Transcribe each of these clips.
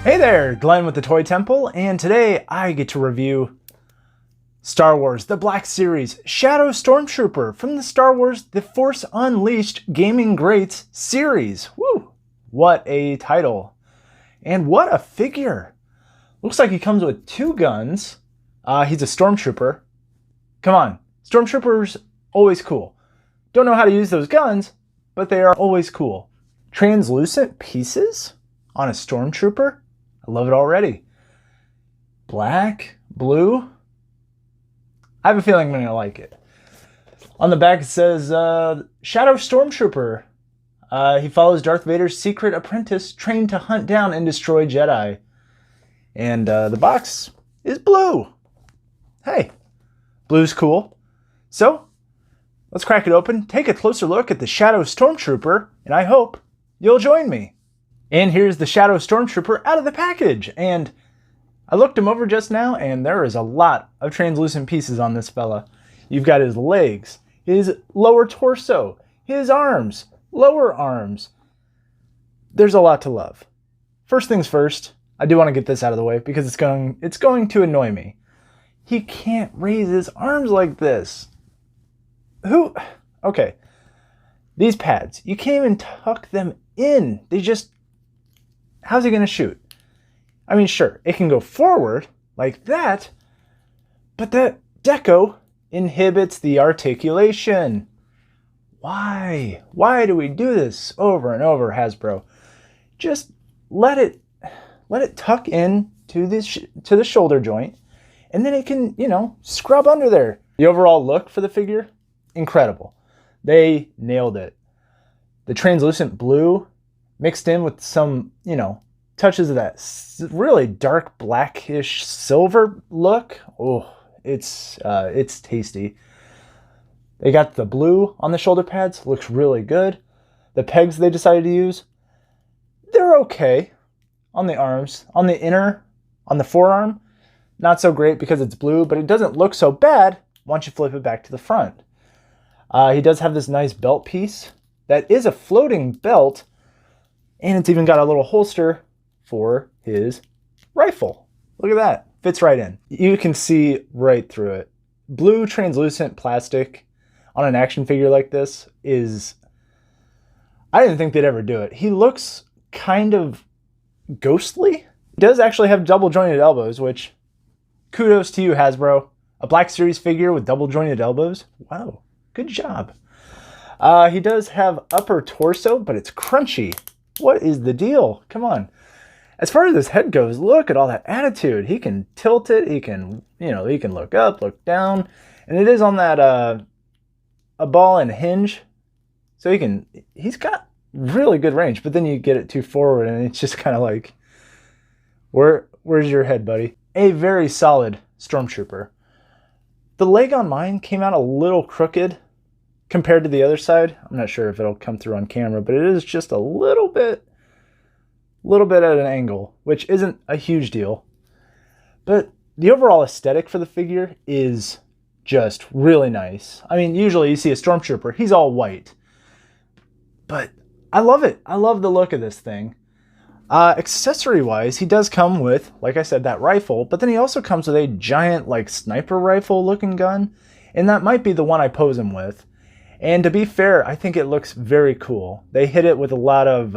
Hey there, Glenn with the Toy Temple, and today I get to review Star Wars The Black Series Shadow Stormtrooper from the Star Wars The Force Unleashed Gaming Greats series. Woo! What a title. And what a figure. Looks like he comes with two guns. He's a Stormtrooper. Come on, Stormtroopers, always cool. Don't know how to use those guns, but they are always cool. Translucent pieces on a Stormtrooper? I love it already. Black, blue. I have a feeling I'm going to like it. On the back it says, Shadow Stormtrooper. He follows Darth Vader's secret apprentice trained to hunt down and destroy Jedi. And the box is blue. Hey, blue's cool. So, let's crack it open, take a closer look at the Shadow Stormtrooper, and I hope you'll join me. And here's the Shadow Stormtrooper out of the package. And I looked him over just now, and there is a lot of translucent pieces on this fella. You've got his legs, his lower torso, his arms, lower arms. There's a lot to love. First things first, I do want to get this out of the way because it's going to annoy me. He can't raise his arms like this. Okay. These pads, you can't even tuck them in. How's he going to shoot? I mean, sure, it can go forward like that, but that deco inhibits the articulation. Why? Why do we do this over and over, Hasbro? Just let it tuck in to the shoulder joint, and then it can, scrub under there. The overall look for the figure, incredible. They nailed it. The translucent blue mixed in with some, touches of that really dark blackish silver look. Oh, it's tasty. They got the blue on the shoulder pads, looks really good. The pegs they decided to use, they're okay. On the arms, on the forearm, not so great because it's blue, but it doesn't look so bad once you flip it back to the front. He does have this nice belt piece that is a floating belt, and it's even got a little holster for his rifle. Look at that. Fits right in. You can see right through it. Blue translucent plastic on an action figure like this is... I didn't think they'd ever do it. He looks kind of ghostly. He does actually have double jointed elbows, which kudos to you, Hasbro. A Black Series figure with double jointed elbows. Wow, good job. He does have upper torso, but it's crunchy. What is the deal? Come on. As far as his head goes, look at all that attitude. He can tilt it. He can, he can look up, look down. And it is on that, a ball and hinge. So he's got really good range, but then you get it too forward and it's just kind of like, where's your head, buddy? A very solid Stormtrooper. The leg on mine came out a little crooked compared to the other side. I'm not sure if it'll come through on camera, but it is just a little bit at an angle, which isn't a huge deal. But the overall aesthetic for the figure is just really nice. I mean, usually you see a Stormtrooper, he's all white. But I love it. I love the look of this thing. Accessory-wise, he does come with, like I said, that rifle, but then he also comes with a giant, sniper rifle-looking gun, and that might be the one I pose him with. And to be fair, I think it looks very cool. They hit it with a lot of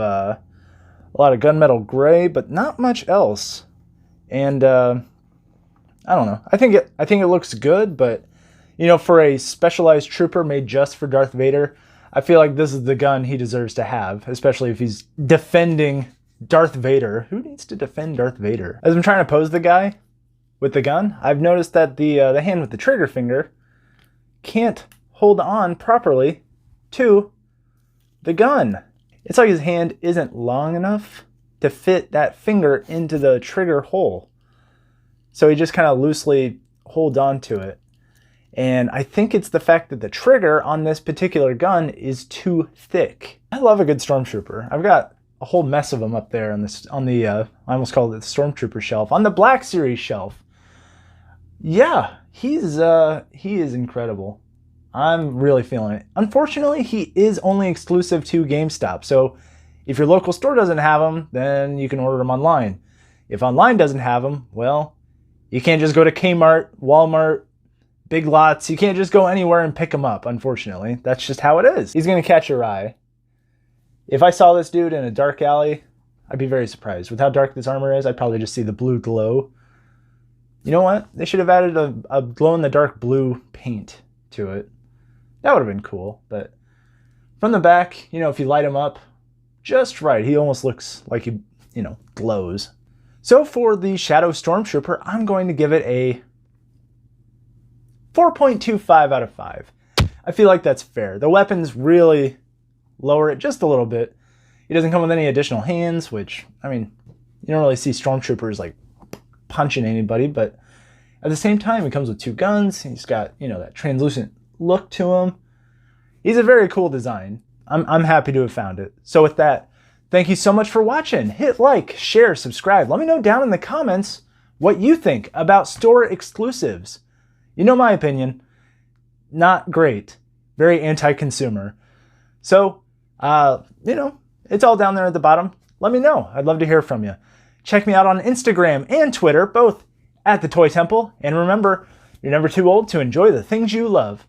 gunmetal gray, but not much else. And I don't know. I think it looks good, but for a specialized trooper made just for Darth Vader, I feel like this is the gun he deserves to have, especially if he's defending Darth Vader. Who needs to defend Darth Vader? As I'm trying to pose the guy with the gun, I've noticed that the hand with the trigger finger can't hold on properly to the gun. It's like his hand isn't long enough to fit that finger into the trigger hole. So he just kind of loosely holds on to it. And I think it's the fact that the trigger on this particular gun is too thick. I love a good Stormtrooper. I've got a whole mess of them up there on the I almost called it the Stormtrooper shelf. On the Black Series shelf. Yeah, he is incredible. I'm really feeling it. Unfortunately, he is only exclusive to GameStop. So if your local store doesn't have them, then you can order them online. If online doesn't have them, well, you can't just go to Kmart, Walmart, Big Lots. You can't just go anywhere and pick them up, unfortunately. That's just how it is. He's going to catch your eye. If I saw this dude in a dark alley, I'd be very surprised. With how dark this armor is, I'd probably just see the blue glow. You know what? They should have added a glow-in-the-dark blue paint to it. That would have been cool, but from the back, you know, if you light him up just right, he almost looks like he, you know, glows. So for the Shadow Stormtrooper, I'm going to give it a 4.25 out of 5. I feel like that's fair. The weapons really lower it just a little bit. He doesn't come with any additional hands, which, I mean, you don't really see Stormtroopers like punching anybody, but at the same time, he comes with 2 guns. He's got, you know, that translucent look to him. He's a very cool design. I'm happy to have found it. So with that, thank you so much for watching. Hit like, share, subscribe. Let me know down in the comments what you think about store exclusives. You know my opinion. Not great. Very anti-consumer. So, you know, it's all down there at the bottom. Let me know. I'd love to hear from you. Check me out on Instagram and Twitter, both at The Toy Temple. And remember, you're never too old to enjoy the things you love.